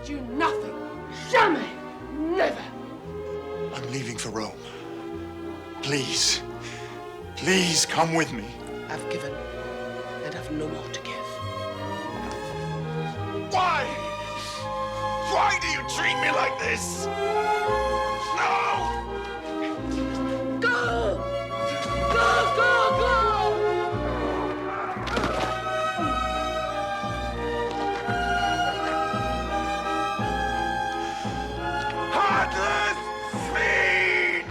promised you nothing. Jamais. Never. I'm leaving for Rome. Please. Please come with me. I've given, and I've no more to give. Why? Why do you treat me like this? No! Go! Go, go, go! Heartless fiend!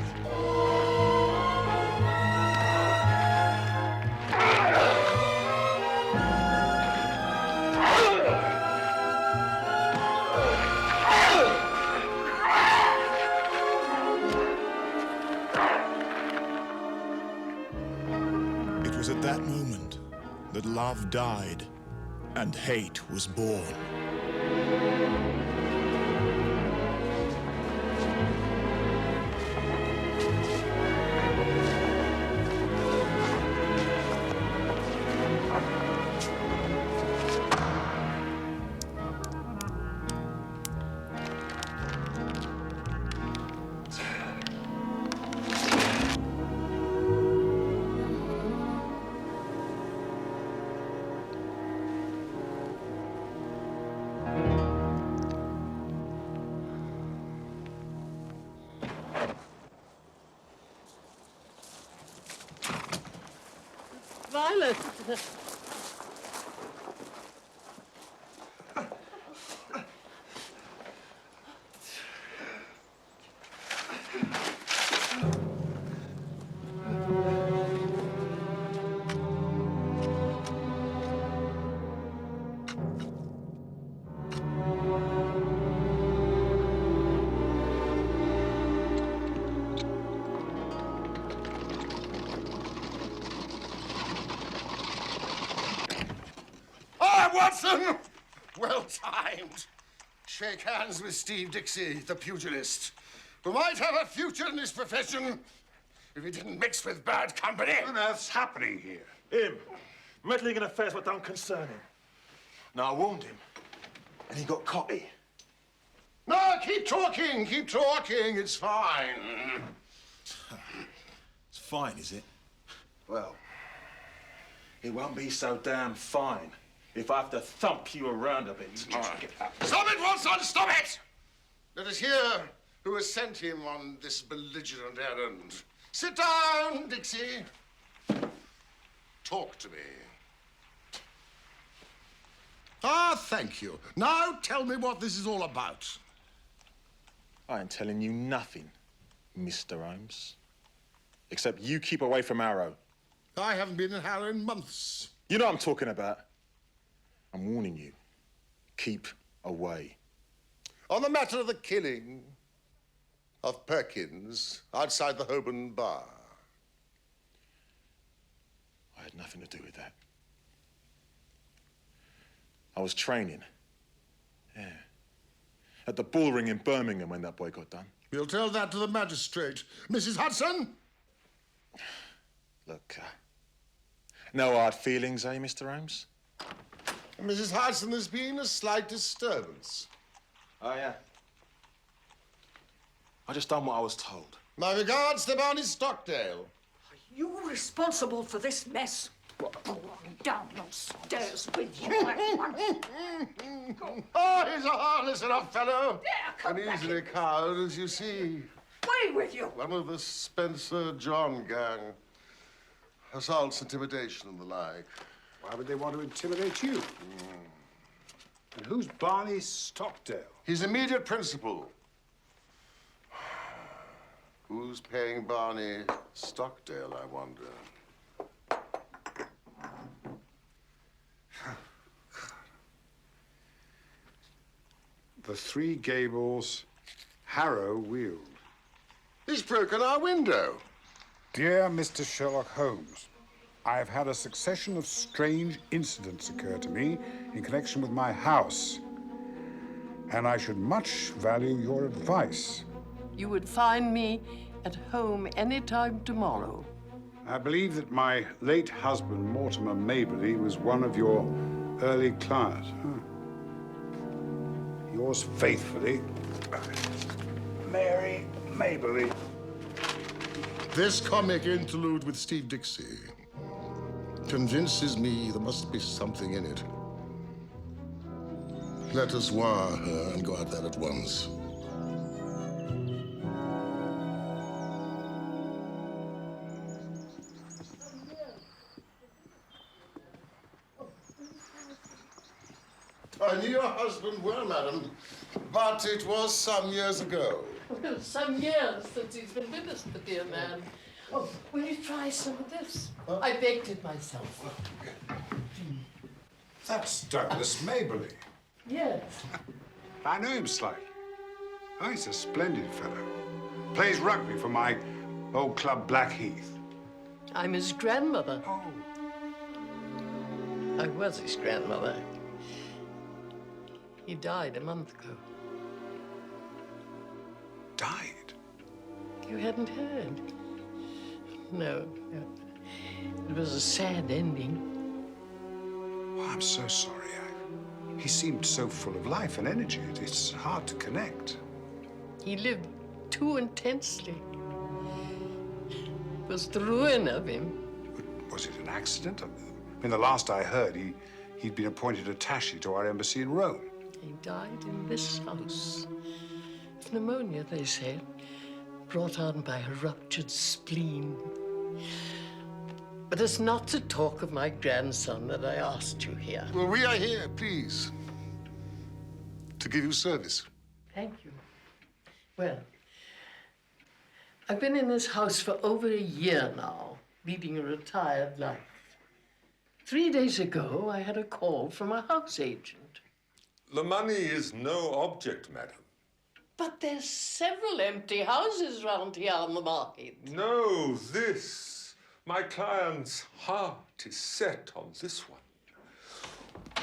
It was at that moment that love died and hate was born. Violet. Watson! Well timed. Shake hands with Steve Dixie, the pugilist, who might have a future in his profession if he didn't mix with bad company. What on earth's happening here? Him. Meddling in affairs what don't concern him. Now, I warned him, and he got cocky. No, keep talking, it's fine. It's fine, is it? Well, it won't be so damn fine if I have to thump you around a bit. All right. Stop it, Watson, stop it! Let us hear who has sent him on this belligerent errand. Sit down, Dixie. Talk to me. Ah, thank you. Now tell me what this is all about. I ain't telling you nothing, Mr. Holmes. Except you keep away from Harrow. I haven't been in Harrow in months. You know what I'm talking about. I'm warning you. Keep away. On the matter of the killing of Perkins outside the Holborn bar. I had nothing to do with that. I was training. Yeah. At the bullring in Birmingham when that boy got done. We'll tell that to the magistrate. Mrs. Hudson? Look, no hard feelings, eh, Mr. Holmes? Mrs. Hudson, there's been a slight disturbance. Oh, yeah? I just done what I was told. My regards to Barney Stockdale. Are you responsible for this mess? Go on down those stairs with you. Oh, he's a harmless enough fellow. Yeah, come and back easily cowed, as you see. Away with you. One of the Spencer John gang. Assaults, intimidation, and the like. Why would they want to intimidate you? And who's Barney Stockdale? His immediate principal. Who's paying Barney Stockdale, I wonder? The three Gables, Harrow wheeled. He's broken our window. Dear Mr. Sherlock Holmes, I have had a succession of strange incidents occur to me in connection with my house, and I should much value your advice. You would find me at home any time tomorrow. I believe that my late husband, Mortimer Maberly, was one of your early clients. Huh? Yours faithfully, Mary Mabley. This comic interlude with Steve Dixie convinces me there must be something in it. Let us wire her and go out there at once. I knew your husband well, madam, but it was some years ago. Well, some years since he's been with us, the dear man. Oh, will you try some of this? Huh? I baked it myself. That's Douglas Mabley. Yes. I know him slightly. Oh, he's a splendid fellow. Plays rugby for my old club, Blackheath. I'm his grandmother. Oh. I was his grandmother. He died a month ago. Died? You hadn't heard? No, no. It was a sad ending. Oh, I'm so sorry. He seemed so full of life and energy. It's hard to connect. He lived too intensely. It was the ruin of him. Was it an accident? I mean, the last I heard, he'd been appointed attaché to our embassy in Rome. He died in this house. Pneumonia, they said, brought on by a ruptured spleen. But it's not to talk of my grandson that I asked you here. Well, we are here, please, to give you service. Thank you. Well, I've been in this house for over a year now, leading a retired life. 3 days ago, I had a call from a house agent. The money is no object, madam. But there's several empty houses round here on the market. No, this. My client's heart is set on this one.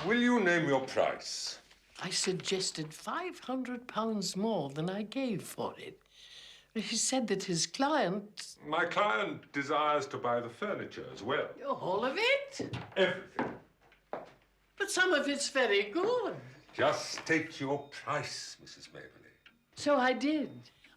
Will you name your price? I suggested £500 more than I gave for it. He said that his client... My client desires to buy the furniture as well. All of it? Everything. But some of it's very good. Just take your price, Mrs. Mabley. So I did.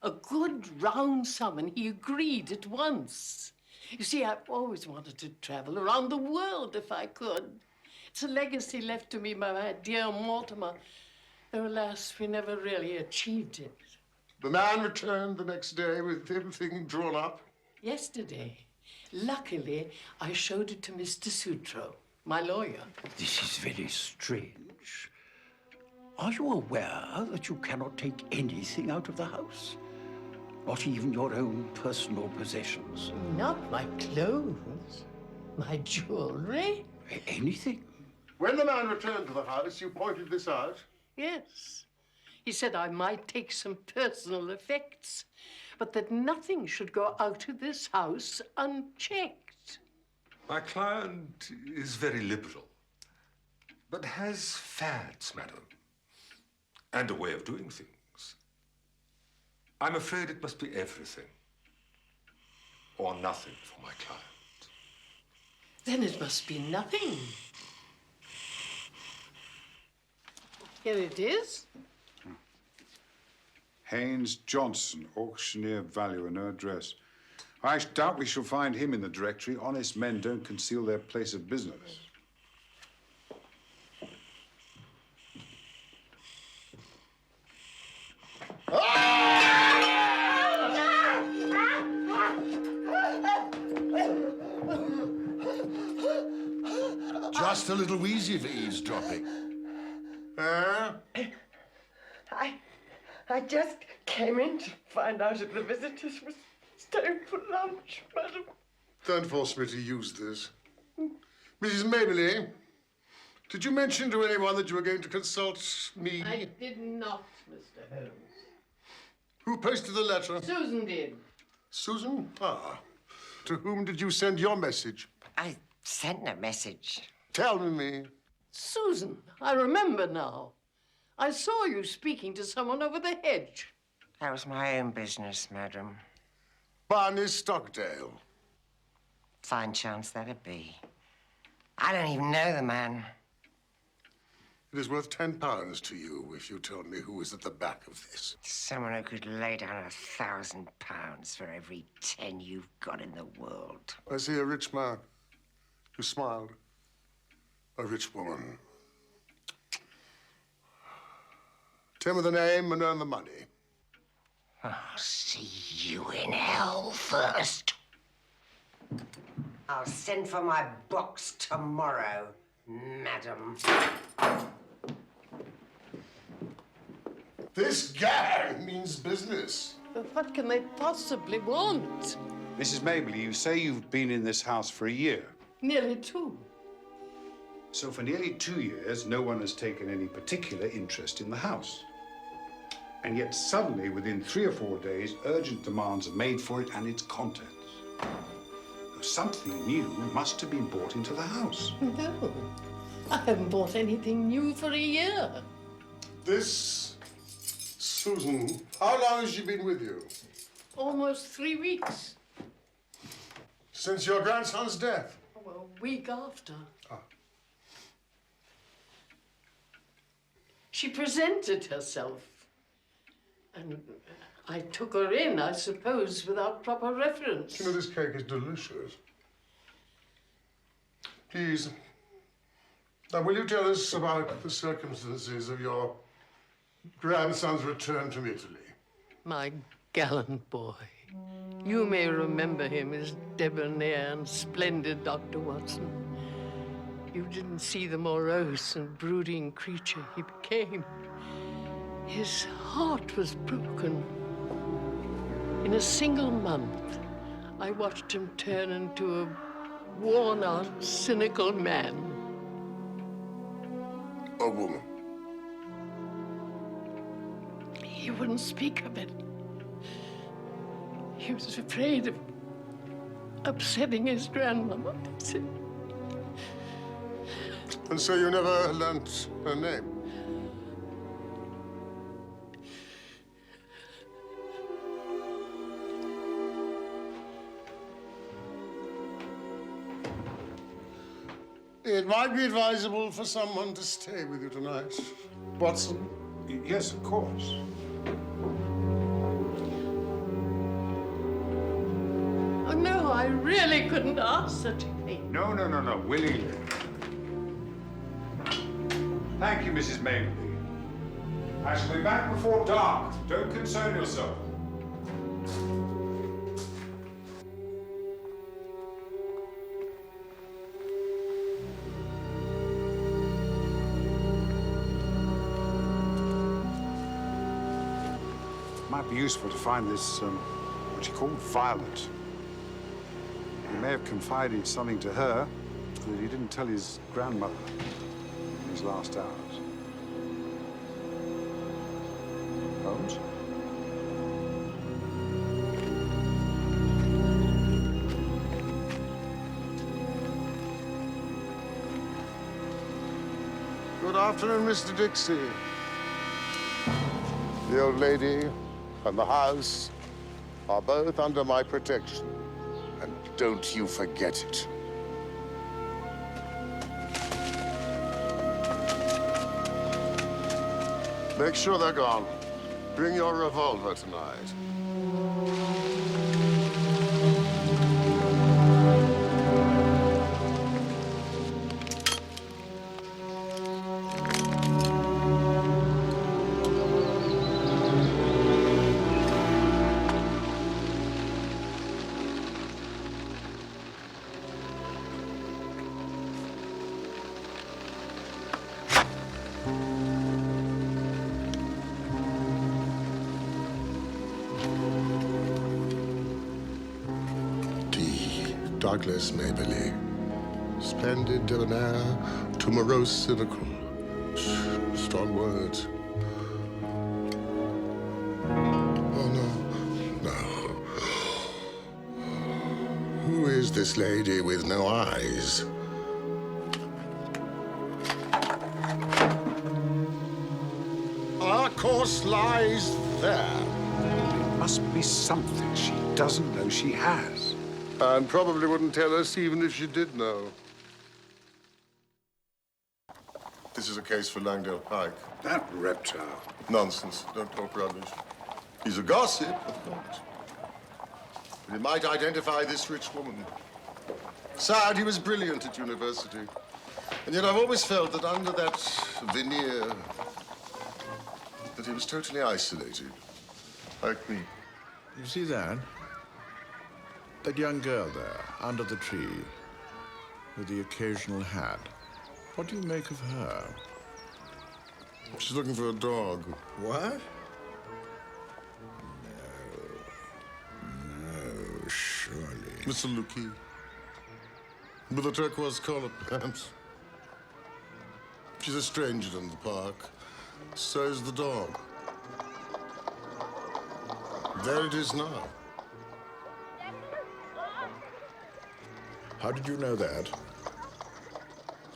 A good round sum, and he agreed at once. You see, I've always wanted to travel around the world if I could. It's a legacy left to me by my dear Mortimer, though, alas, we never really achieved it. The man returned the next day with everything drawn up. Yesterday. Luckily, I showed it to Mr. Sutro, my lawyer. This is very strange. Are you aware that you cannot take anything out of the house? Not even your own personal possessions? Not my clothes, my jewelry. Anything? When the man returned to the house, you pointed this out? Yes. He said I might take some personal effects, but that nothing should go out of this house unchecked. My client is very liberal, but has fads, madam, and a way of doing things. I'm afraid it must be everything or nothing for my client. Then it must be nothing. Here it is. Haynes Johnson, auctioneer, valuer, no address. I doubt we shall find him in the directory. Honest men don't conceal their place of business. Just a little wheezy for eavesdropping. I just came in to find out if the visitors were staying for lunch, madam. Don't force me to use this. Mrs. Mabley, did you mention to anyone that you were going to consult me? I did not, Mr. Holmes. Who posted the letter? Susan did. Susan? Ah. To whom did you send your message? I sent no message. Tell me. Susan, I remember now. I saw you speaking to someone over the hedge. That was my own business, madam. Barney Stockdale. Fine chance that'd be. I don't even know the man. It is worth £10 to you if you tell me who is at the back of this. Someone who could lay down £1,000 for every 10 you've got in the world. I see a rich man. You smiled. A rich woman. Tell me the name and earn the money. I'll see you in hell first. I'll send for my box tomorrow, madam. This gang means business. But what can they possibly want? Mrs. Mabley, you say you've been in this house for a year. Nearly 2. So for nearly 2 years, no one has taken any particular interest in the house. And yet suddenly, within 3 or 4 days, urgent demands are made for it and its contents. Something new must have been brought into the house. No, I haven't bought anything new for a year. This Susan, how long has she been with you? Almost 3 weeks. Since your grandson's death? Well, a week after. Ah. She presented herself. And I took her in, I suppose, without proper reference. You know, this cake is delicious. Please, now will you tell us about the circumstances of your grandson's return from Italy? My gallant boy. You may remember him as debonair and splendid, Dr. Watson. You didn't see the morose and brooding creature he became. His heart was broken. In a single month, I watched him turn into a worn-out, cynical man. A woman? He wouldn't speak of it. He was afraid of upsetting his grandmother. And so you never learnt her name? It might be advisable for someone to stay with you tonight. Watson? Yes, of course. Oh, no, I really couldn't ask such a thing. No, willingly. Thank you, Mrs. Mabley. I shall be back before dark. Don't concern yourself. Might be useful to find this, what you call Violet. He may have confided something to her that he didn't tell his grandmother in his last hours. Holmes? Good afternoon, Mr. Dixie. The old lady and the house are both under my protection. And don't you forget it. Make sure they're gone. Bring your revolver tonight. Douglas Maberly. Splendid, debonair, to morose, cynical. Strong words. Oh, no. Who is this lady with no eyes? Our course lies there. There must be something she doesn't know she has. And probably wouldn't tell us even if she did know. This is a case for Langdale Pike. That reptile. Nonsense. Don't talk rubbish. He's a gossip, of course. But he might identify this rich woman. Sad, he was brilliant at university. And yet I've always felt that under that veneer, that he was totally isolated. Like me. You see that? That young girl there, under the tree, with the occasional hat. What do you make of her? She's looking for a dog. What? No, surely. Mr. Lukey. With a turquoise collar, perhaps. She's a stranger in the park. So is the dog. There it is now. How did you know that?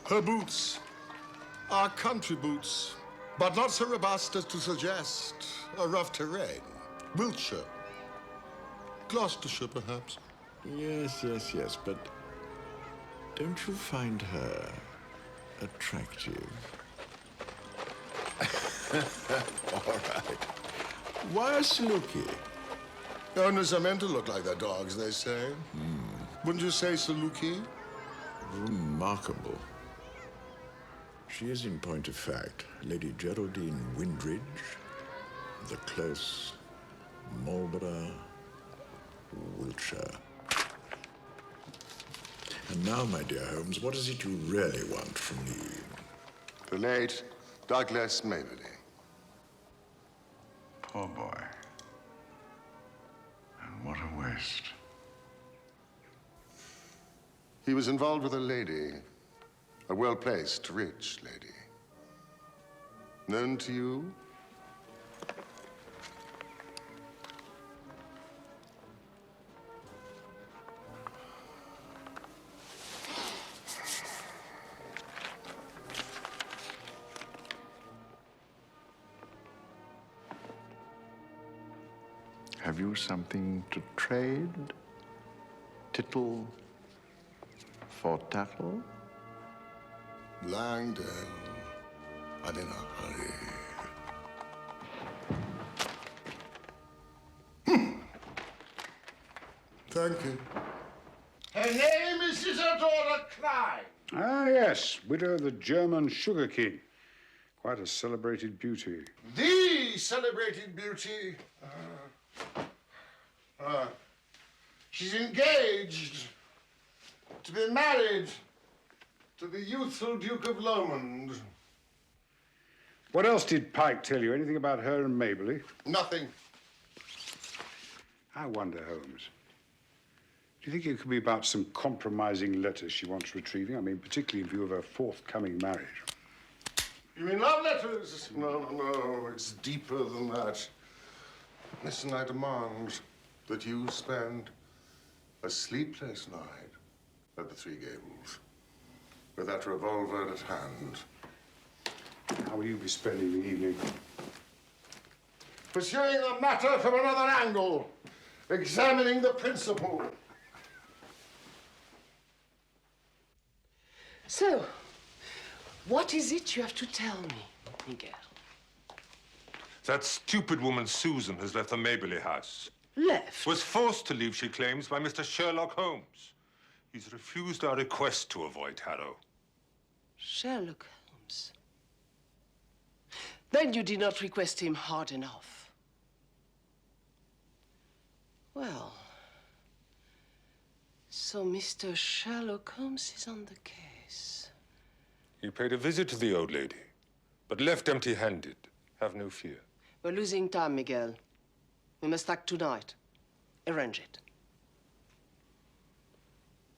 Her boots are country boots, but not so robust as to suggest a rough terrain. Wiltshire. Gloucestershire, perhaps. Yes, but don't you find her attractive? All right. Why a Saluki? Owners are meant to look like their dogs, they say. Wouldn't you say, Saluki? Remarkable. She is, in point of fact, Lady Geraldine Windridge, the Close, Marlborough, Wiltshire. And now, my dear Holmes, what is it you really want from me? The late Douglas Maberly. Poor boy. And what a waste. He was involved with a lady, a well-placed, rich lady. Known to you? Have you something to trade? Tittle for tattle? Langdale. I'm in a hurry. Thank you. Her name is Isadora Klein. Ah, yes, widow of the German Sugar King. Quite a celebrated beauty. The celebrated beauty. She's engaged to be married To the youthful Duke of Lomond. What else did Pike tell you? Anything about her and Maberly? Nothing. I wonder, Holmes. Do you think it could be about some compromising letters she wants retrieving? I mean, particularly in view of her forthcoming marriage. You mean love letters? No, it's deeper than that. Listen, I demand that you spend a sleepless night at the Three Gables with that revolver at hand. How will you be spending the evening? Pursuing the matter from another angle, examining the principle. So, what is it you have to tell me, Miguel? That stupid woman Susan has left the Maberly house. Left? Was forced to leave, she claims, by Mr. Sherlock Holmes. He's refused our request to avoid Harrow. Sherlock Holmes? Then you did not request him hard enough. Well, so Mr. Sherlock Holmes is on the case. He paid a visit to the old lady, but left empty-handed. Have no fear. We're losing time, Miguel. We must act tonight. Arrange it.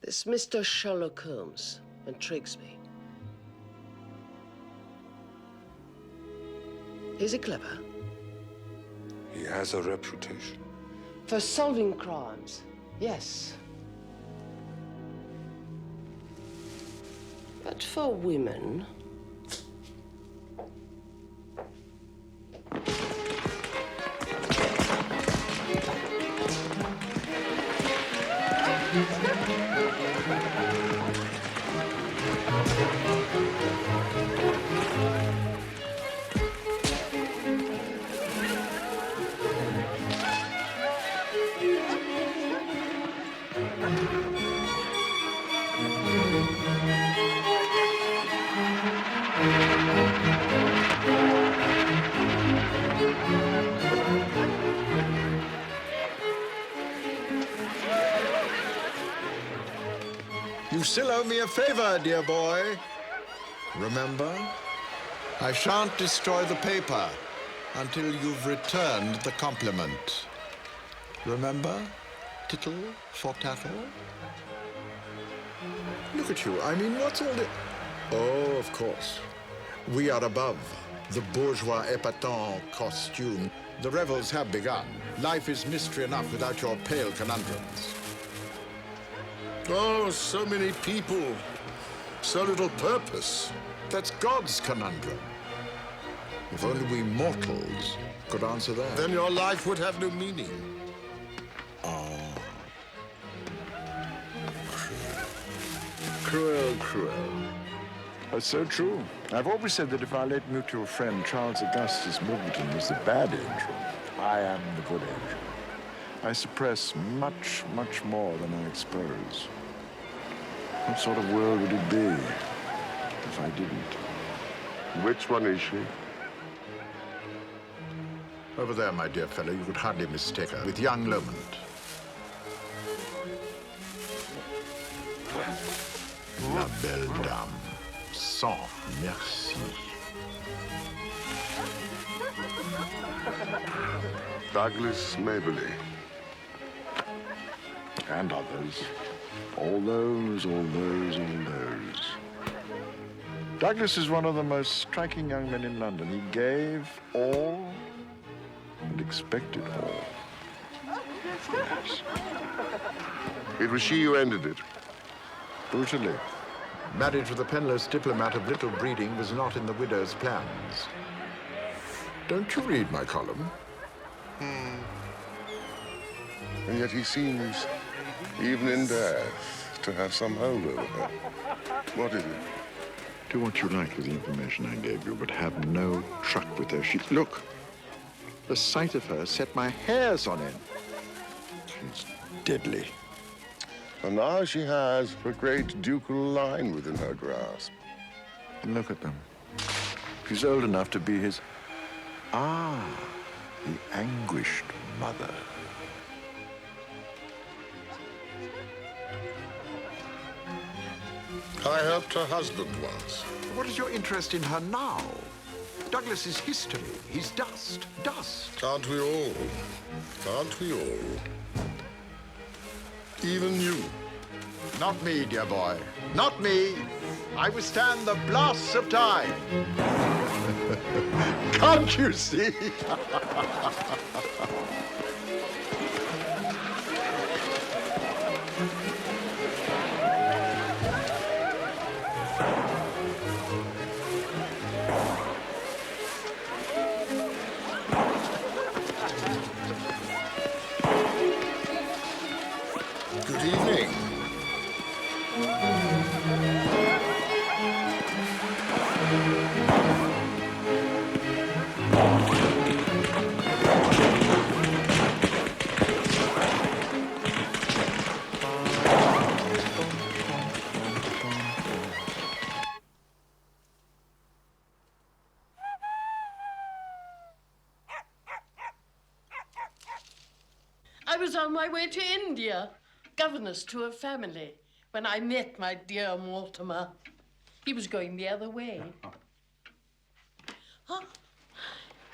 This Mr. Sherlock Holmes intrigues me. Is he clever? He has a reputation. For solving crimes, yes. But for women... still owe me a favor, dear boy. Remember? I shan't destroy the paper until you've returned the compliment. Remember? Tittle for tattle? Look at you. I mean, what's all the... Oh, of course. We are above the bourgeois épatant costume. The revels have begun. Life is mystery enough without your pale conundrums. Oh, so many people. So little purpose. That's God's conundrum. If only we mortals could answer that. Then your life would have no meaning. Ah. Cruel, cruel. That's so true. I've always said that if our late mutual friend Charles Augustus Middleton was the bad angel, I am the good angel. I suppress much, much more than I expose. What sort of world would it be if I didn't? Which one is she? Over there, my dear fellow, you could hardly mistake her with young Lomond. La belle dame, sans merci. Douglas Maberly. And others. All those. Douglas is one of the most striking young men in London. He gave all and expected all. Yes. It was she who ended it. Brutally. Marriage with a penniless diplomat of little breeding was not in the widow's plans. Don't you read my column? And yet he seems, even in death, to have some hold over her. What is it? Do what you like with the information I gave you, but have no truck with her. Look, the sight of her set my hairs on end. She's deadly. And now she has a great ducal line within her grasp. And look at them. She's old enough to be his... Ah, the anguished mother. I helped her husband once. What is your interest in her now? Douglas is history. He's dust. Dust. Can't we all? Can't we all? Even you. Not me, dear boy. Not me. I withstand the blasts of time. Can't you see? Good evening. I was on my way to India, governess to a family, when I met my dear Mortimer. He was going the other way. Oh,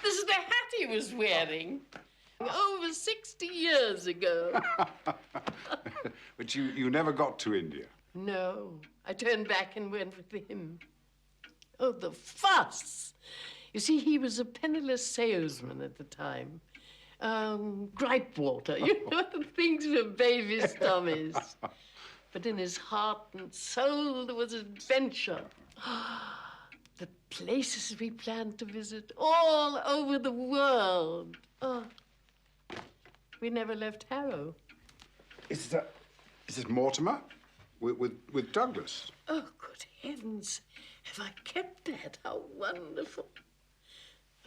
this is the hat he was wearing. Over 60 years ago. But you never got to India? No, I turned back and went with him. Oh, the fuss! You see, he was a penniless salesman at the time. Gripe water, you know, the things for babies' tummies. But in his heart and soul there was adventure. The places we planned to visit all over the world. Oh, we never left Harrow. Is it Mortimer? With Douglas? Oh, good heavens. Have I kept that? How wonderful.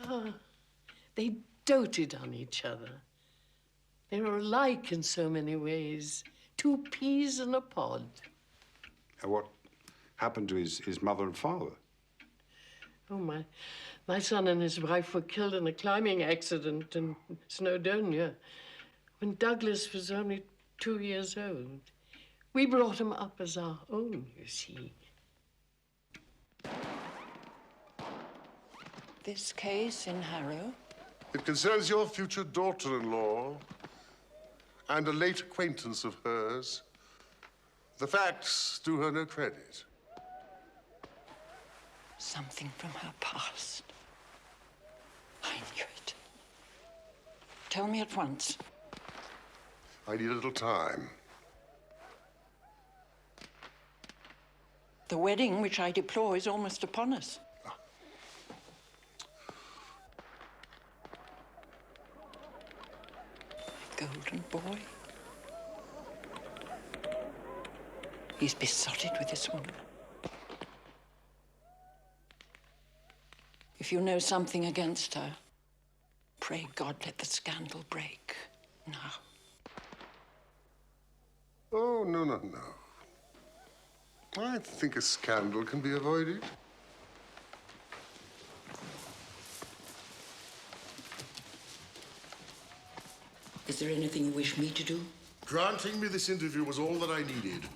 Oh, they doted on each other. They were alike in so many ways. Two peas in a pod. And what happened to his mother and father? Oh, my son and his wife were killed in a climbing accident in Snowdonia when Douglas was only 2 years old. We brought him up as our own, you see. This case in Harrow? It concerns your future daughter-in-law and a late acquaintance of hers. The facts do her no credit. Something from her past. I knew it. Tell me at once. I need a little time. The wedding, which I deplore, is almost upon us. My golden boy. He's besotted with this woman. If you know something against her, pray God let the scandal break now. Oh, no, no, no. I think a scandal can be avoided. Is there anything you wish me to do? Granting me this interview was all that I needed.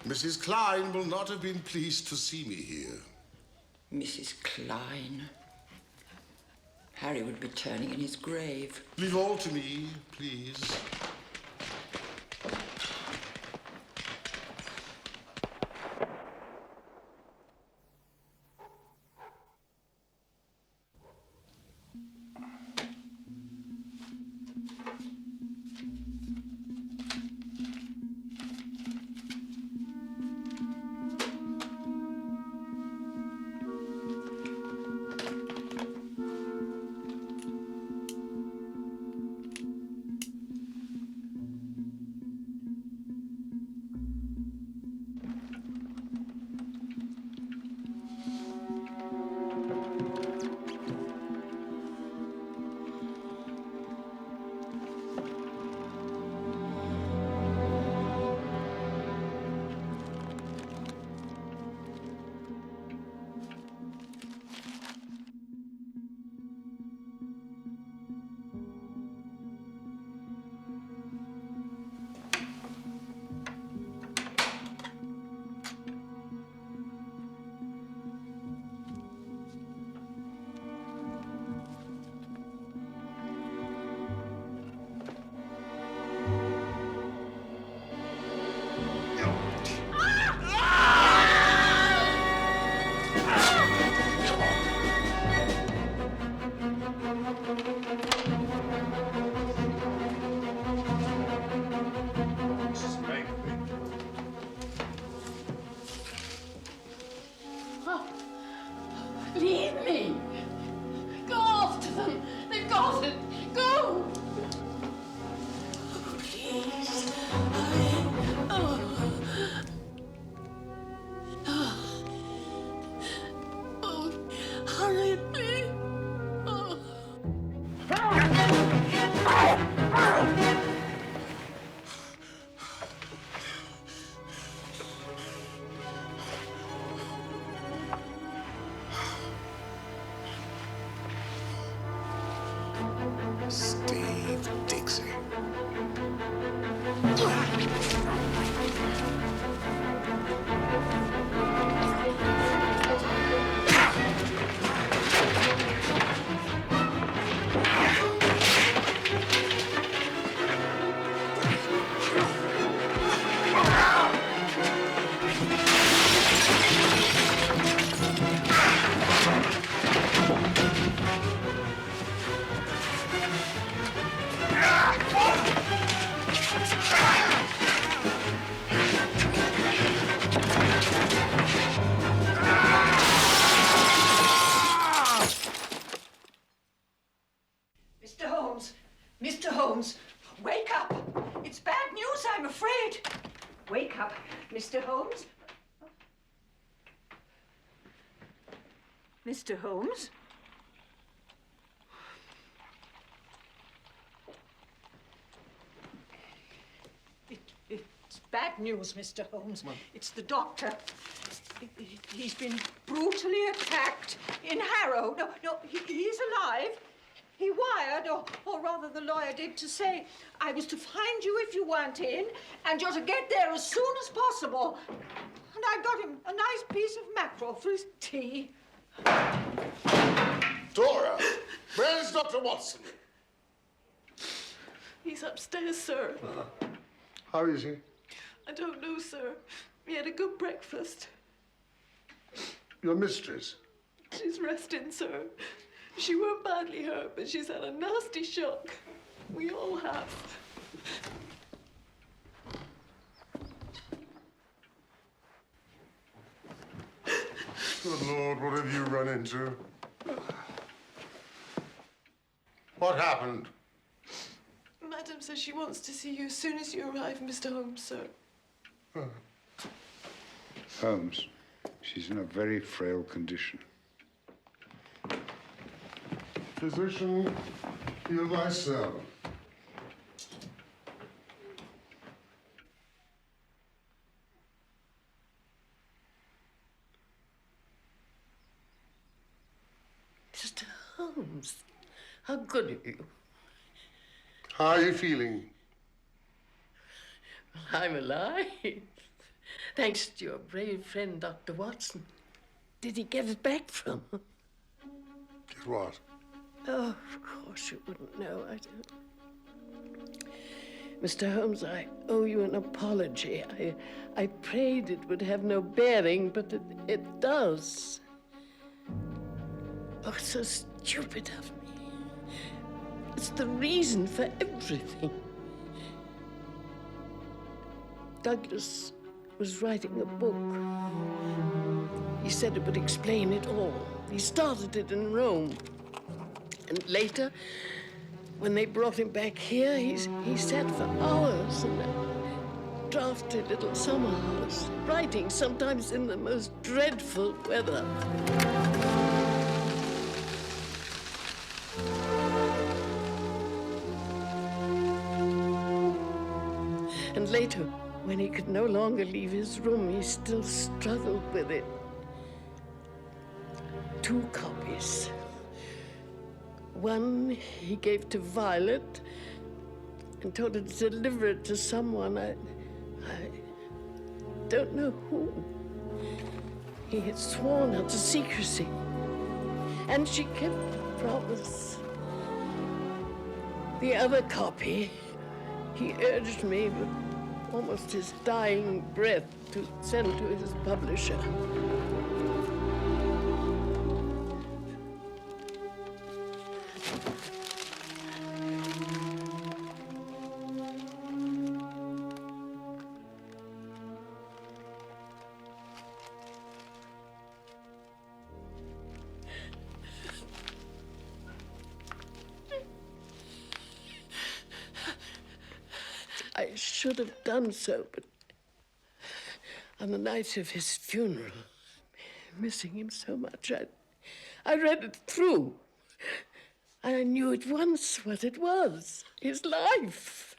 Mrs. Klein will not have been pleased to see me here. Mrs. Klein. Harry would be turning in his grave. Leave all to me, please. Leave me! Go after them! They've got it! Go! Please. Hurry, please. Steve Dixie. Mr. Holmes! Mr. Holmes! Wake up! It's bad news, I'm afraid. Wake up, Mr. Holmes. Mr. Holmes? It's bad news, Mr. Holmes. It's the doctor. He's been brutally attacked in Harrow. No, he's alive. He wired, or rather the lawyer did, to say I was to find you if you weren't in, and you're to get there as soon as possible. And I got him a nice piece of mackerel for his tea. Dora, where's Dr. Watson? He's upstairs, sir. How is he? I don't know, sir. He had a good breakfast. Your mistress? She's resting, sir. She weren't badly hurt, but she's had a nasty shock. We all have. Good Lord, what have you run into? What happened? Madam says she wants to see you as soon as you arrive, Mr. Holmes, sir. Holmes, she's in a very frail condition. Physician, heal thyself. Mr. Holmes, how good of you. How are you feeling? I'm alive. Thanks to your brave friend, Dr. Watson. Did he get it back from her? Get what? Oh, of course you wouldn't know. I don't. Mr. Holmes, I owe you an apology. I prayed it would have no bearing, but it does. Oh, it's so stupid of me. It's the reason for everything. Douglas was writing a book. He said it would explain it all. He started it in Rome. And later, when they brought him back here, he sat for hours in a drafty little summer house, writing sometimes in the most dreadful weather. And later, when he could no longer leave his room, he still struggled with it. 2 copies. One he gave to Violet and told her to deliver it to someone. I don't know who. He had sworn her to secrecy. And she kept the promise. The other copy, he urged me with almost his dying breath to send to his publisher. I should have done so, but on the night of his funeral, missing him so much, I read it through. I knew at once what it was, his life.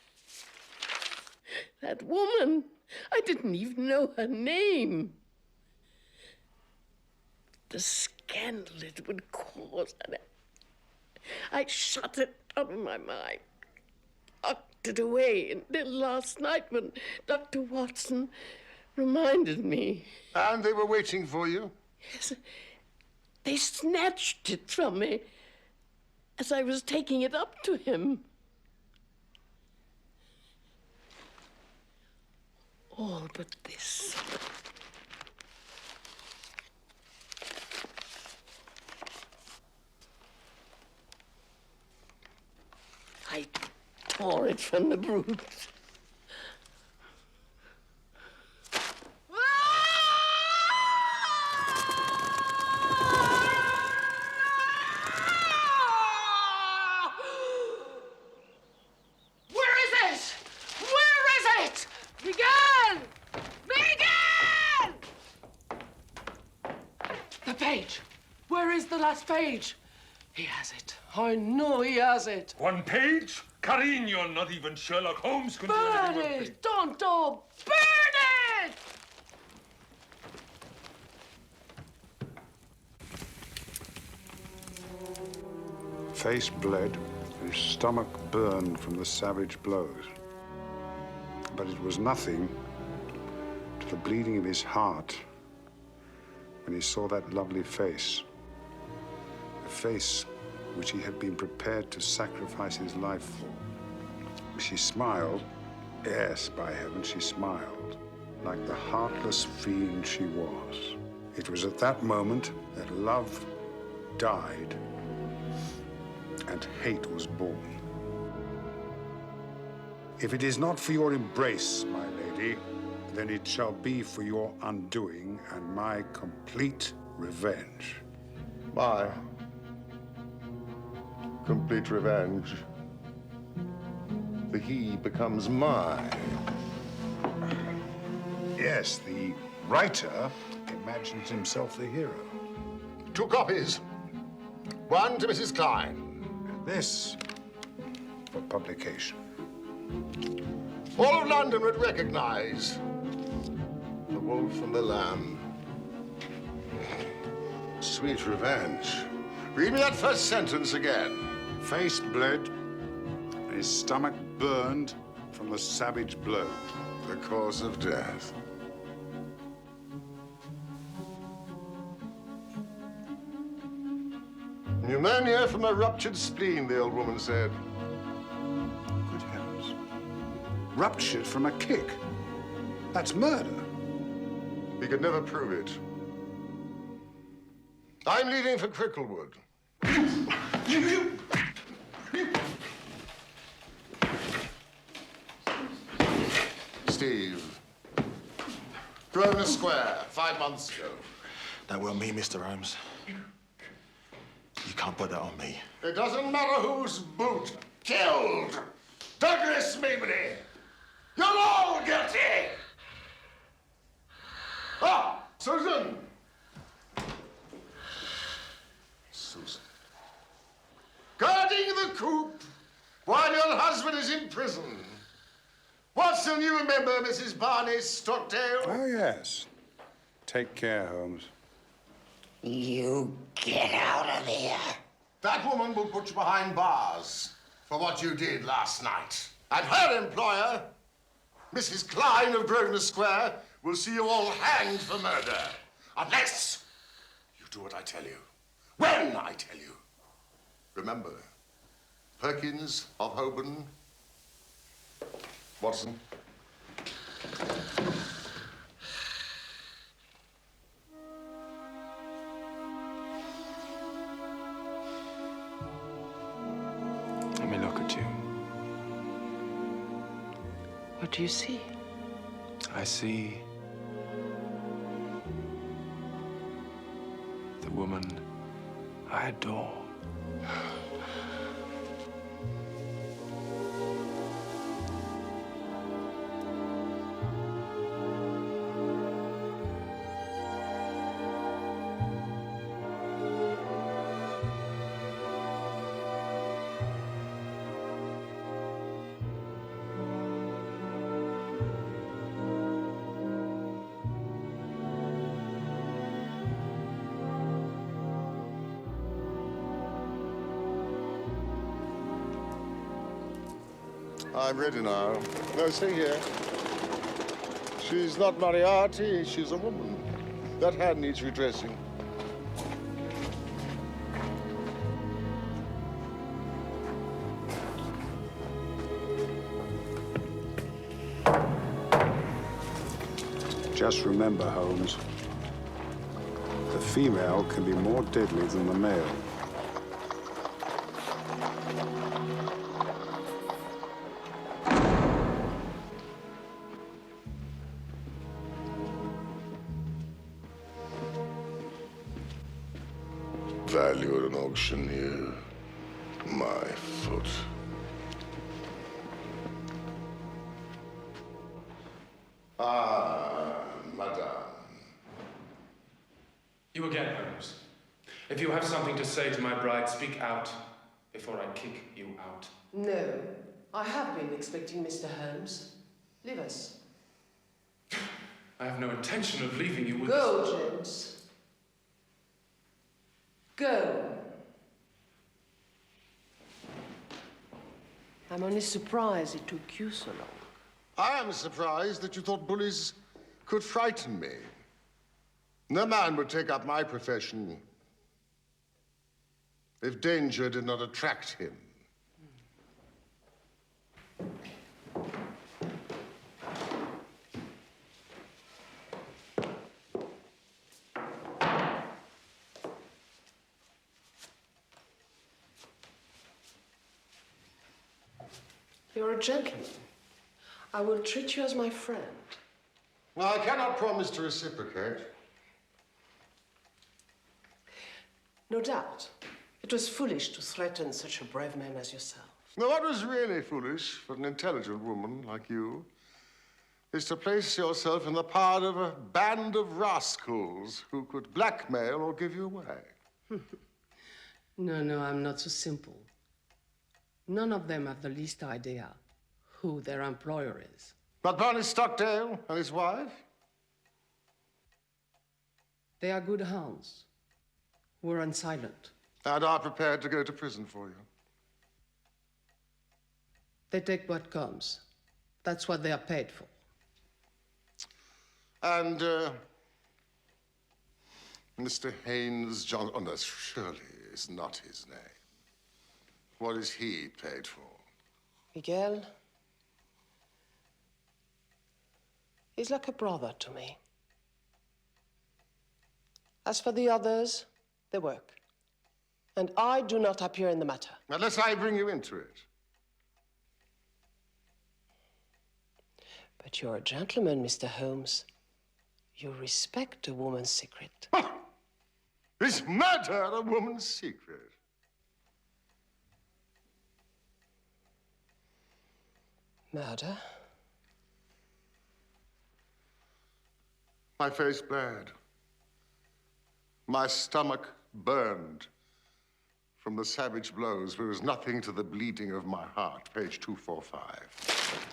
That woman, I didn't even know her name. The scandal it would cause, I shut it out of my mind. Locked it away until last night when Dr. Watson reminded me. And they were waiting for you? Yes. They snatched it from me as I was taking it up to him. All but this. I tore it from the brute. Page. He has it. I know he has it. 1 page? Carino, not even Sherlock Holmes could do Burn anything. it! Don't burn it! face bled, and his stomach burned from the savage blows. But it was nothing to the bleeding of his heart when he saw that lovely face. A face which he had been prepared to sacrifice his life for. She smiled. Yes, by heaven, she smiled, like the heartless fiend she was. It was at that moment that love died and hate was born. If it is not for your embrace, my lady, then it shall be for your undoing and my complete revenge. My complete revenge. The he becomes mine. Yes, the writer imagines himself the hero. 2 copies. One to Mrs. Klein. And this for publication. All of London would recognize the wolf and the lamb. Sweet revenge. Read me that first sentence again. Face bled, and his stomach burned from the savage blow. The cause of death. Pneumonia from a ruptured spleen, the old woman said. Good heavens. Ruptured from a kick. That's murder. He could never prove it. I'm leaving for Cricklewood. Steve. Grosvenor Square, 5 months ago. That weren't me, Mr. Holmes. You can't put that on me. It doesn't matter whose boot killed Douglas Maimony. You're all guilty. Ah, Susan. Susan. Guarding the coop while your husband is in prison. Watson, you remember Mrs. Barney Stockdale? Oh, yes. Take care, Holmes. You get out of here. That woman will put you behind bars for what you did last night. And her employer, Mrs. Klein of Grosvenor Square, will see you all hanged for murder. Unless you do what I tell you. When I tell you. Remember, Perkins of Holborn. Watson. Let me look at you. What do you see? I see the woman I adore. I'm ready now. No, stay here. She's not Moriarty, she's a woman. That hand needs redressing. Just remember, Holmes, the female can be more deadly than the male. Value at an auctioneer. My foot. Ah, madame. You again, Holmes. If you have something to say to my bride, speak out before I kick you out. No, I have been expecting Mr. Holmes. Leave us. I have no intention of leaving you with... Go, James. Go. I'm only surprised it took you so long. I am surprised that you thought bullies could frighten me. No man would take up my profession if danger did not attract him. You're a gentleman. I will treat you as my friend. Well, I cannot promise to reciprocate. No doubt. It was foolish to threaten such a brave man as yourself. Now, what was really foolish for an intelligent woman like you is to place yourself in the power of a band of rascals who could blackmail or give you away. No, I'm not so simple. None of them have the least idea who their employer is. But Barney Stockdale and his wife? They are good hounds who are unsilent. And are prepared to go to prison for you. They take what comes. That's what they are paid for. And, Mr. Haynes John... Oh, no, surely is not his name. What is he paid for? Miguel, he's like a brother to me. As for the others, they work. And I do not appear in the matter. Unless I bring you into it. But you're a gentleman, Mr. Holmes. You respect a woman's secret. Is murder a woman's secret? Murder? My face bled. My stomach burned. From the savage blows, there was nothing to the bleeding of my heart. Page 245.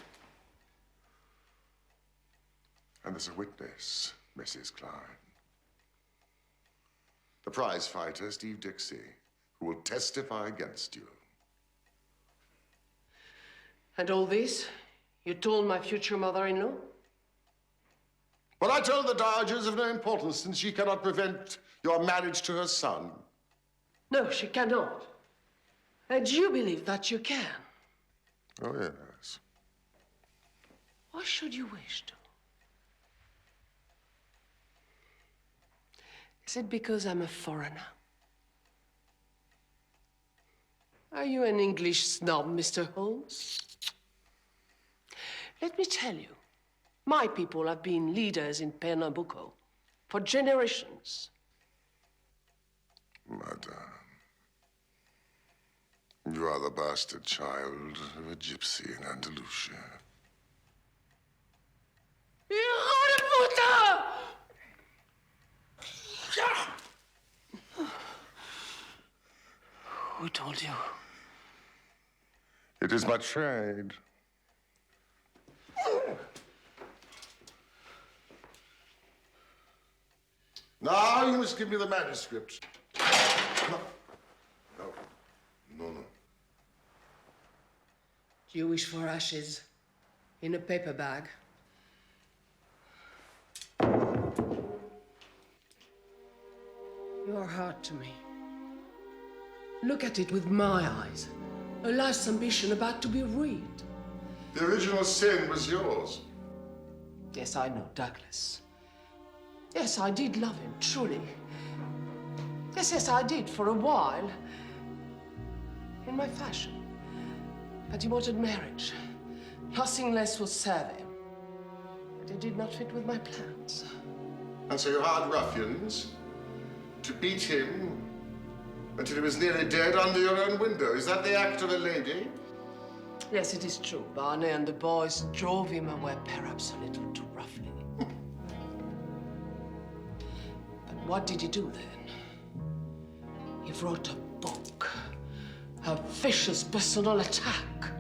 And there's a witness, Mrs. Klein. The prize fighter, Steve Dixie, who will testify against you. And all this, you told my future mother-in-law? But I told the Dowager is of no importance since she cannot prevent your marriage to her son. No, she cannot. And you believe that you can? Oh, yes. Why should you wish to? Is it because I'm a foreigner? Are you an English snob, Mr. Holmes? Let me tell you, my people have been leaders in Pernambuco for generations. Madame, you are the bastard child of a gypsy in Andalusia. Who told you? It is my trade. Now you must give me the manuscript. No. Do you wish for ashes in a paper bag? You are hard to me. Look at it with my eyes. A life's ambition about to be read. The original sin was yours. Yes, I know, Douglas. Yes, I did love him, truly. Yes, I did, for a while. In my fashion. But he wanted marriage. Nothing less would serve him. But it did not fit with my plans. And so you hired ruffians to beat him until he was nearly dead under your own window. Is that the act of a lady? Yes, it is true. Barney and the boys drove him away perhaps a little too roughly. But what did he do then? He wrote a book. A vicious personal attack.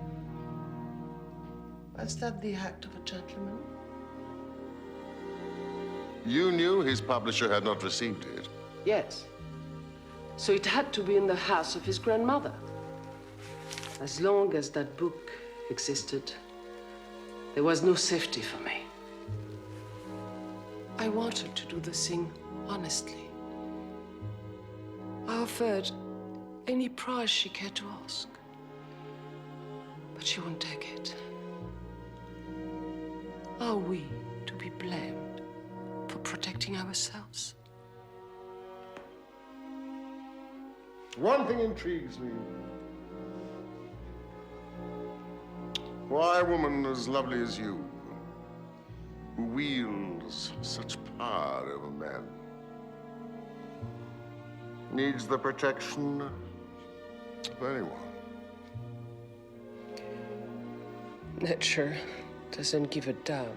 Was that the act of a gentleman? You knew his publisher had not received it. Yes. So it had to be in the house of his grandmother. As long as that book existed, there was no safety for me. I wanted to do the thing honestly. I offered any price she cared to ask, but she wouldn't take it. Are we to be blamed for protecting ourselves? One thing intrigues me. Why a woman as lovely as you, who wields such power over men, needs the protection of anyone? Nature doesn't give a damn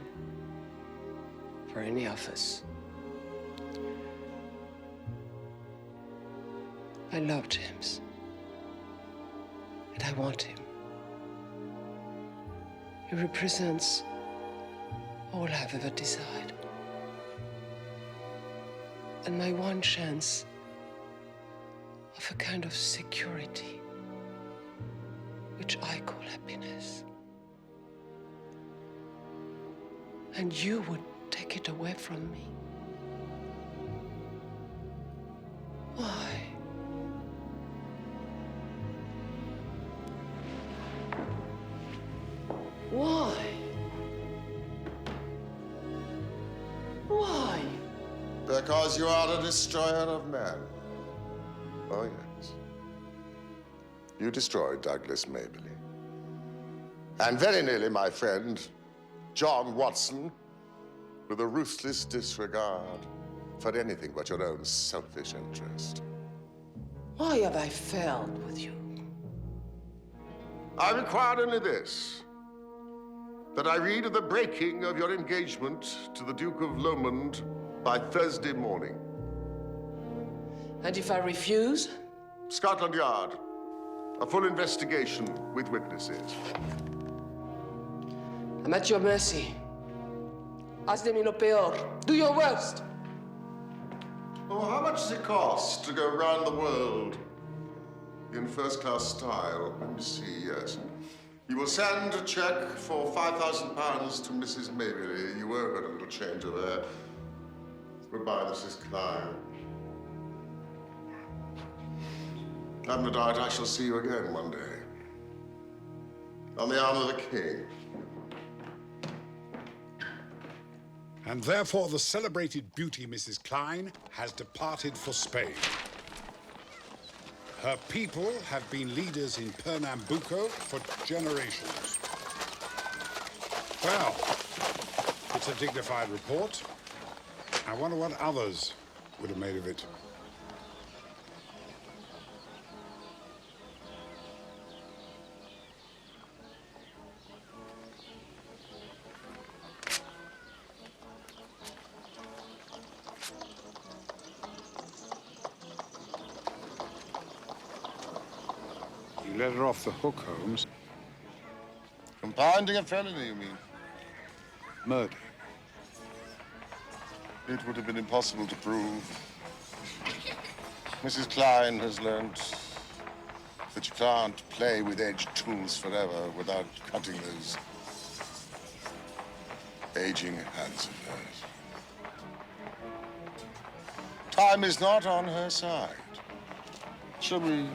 for any of us. I love James, and I want him. He represents all I've ever desired, and my one chance of a kind of security, which I call happiness. And you would take it away from me? Why? Why? Why? Because you are a destroyer of men. Oh, yes. You destroyed Douglas Maberly. And very nearly my friend, John Watson, with a ruthless disregard for anything but your own selfish interest. Why have I failed with you? I require only this, that I read of the breaking of your engagement to the Duke of Lomond by Thursday morning. And if I refuse? Scotland Yard. A full investigation with witnesses. I'm at your mercy. Haz de mí lo peor. Do your worst. Oh, how much does it cost to go round the world in first-class style? Let me see, yes. You will send a check for £5,000 to Mrs. Maberly. You owe her a little change of there. Goodbye, Mrs. Klein. I've no doubt I shall see you again one day. On the arm of the king. And therefore the celebrated beauty Mrs. Klein has departed for Spain. Her people have been leaders in Pernambuco for generations. Well, it's a dignified report. I wonder what others would have made of it. You let her off the hook, Holmes. Compounding a felony, you mean? Murder. It would have been impossible to prove. Mrs. Klein has learned that you can't play with edged tools forever without cutting those aging hands of hers. Time is not on her side. Shall we